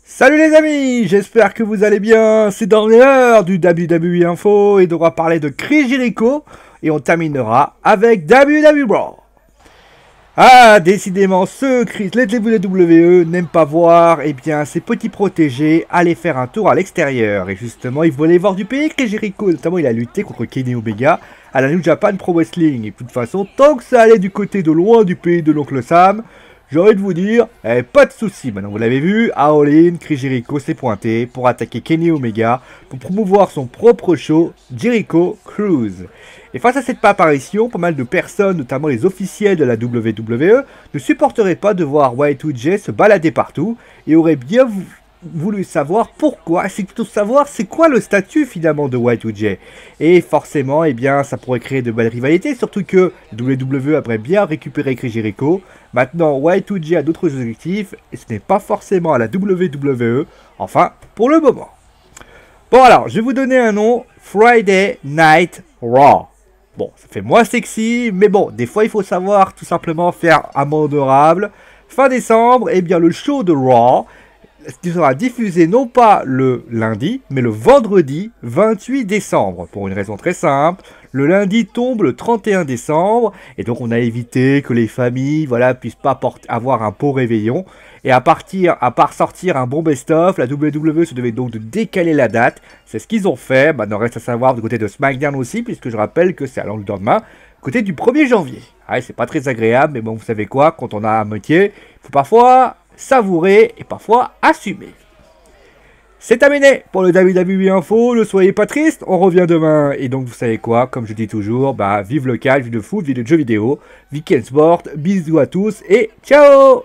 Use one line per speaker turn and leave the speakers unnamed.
Salut les amis, j'espère que vous allez bien. C'est dans l'heure du WWE Info et on va parler de Chris Jericho et on terminera avec WWE Raw. Ah, décidément, ce Chris, les WWE n'aiment pas voir, ses petits protégés aller faire un tour à l'extérieur. Et justement, ils voulaient voir du pays. Chris Jericho, notamment, il a lutté contre Kenny Omega à la New Japan Pro Wrestling. Et de toute façon, tant que ça allait du côté de loin du pays de l'oncle Sam, j'ai envie de vous dire, pas de soucis. Maintenant, vous l'avez vu, à All In, Chris Jericho s'est pointé pour attaquer Kenny Omega pour promouvoir son propre show, Jericho Cruise. Et face à cette apparition, pas mal de personnes, notamment les officiels de la WWE, ne supporteraient pas de voir Y2J se balader partout et auraient bien voulu savoir pourquoi, c'est plutôt savoir c'est quoi le statut finalement de Y2J. Et forcément, ça pourrait créer de belles rivalités, surtout que WWE aimerait bien récupérer Chris Jericho. Maintenant, Y2J a d'autres objectifs et ce n'est pas forcément à la WWE, enfin, pour le moment. Bon alors, je vais vous donner un nom, Friday Night Raw. Bon, ça fait moins sexy, mais bon, des fois il faut savoir tout simplement faire amende honorable. Fin décembre, le show de Raw sera diffusé non pas le lundi, mais le vendredi 28 décembre. Pour une raison très simple, le lundi tombe le 31 décembre, et donc on a évité que les familles puissent pas avoir un beau réveillon. Et à part sortir un bon best-of, la WWE se devait donc de décaler la date. C'est ce qu'ils ont fait. Maintenant reste à savoir du côté de SmackDown aussi, puisque je rappelle que c'est à le lendemain, côté du 1er janvier. Ouais, c'est pas très agréable, mais bon, vous savez quoi, quand on a un métier, il faut parfois savourer et parfois assumer. C'est terminé pour le WWE Info, ne soyez pas triste, on revient demain. Et donc vous savez quoi, comme je dis toujours, vive le calme, vive le foot, vive le jeu vidéo, vive Sport, bisous à tous et ciao.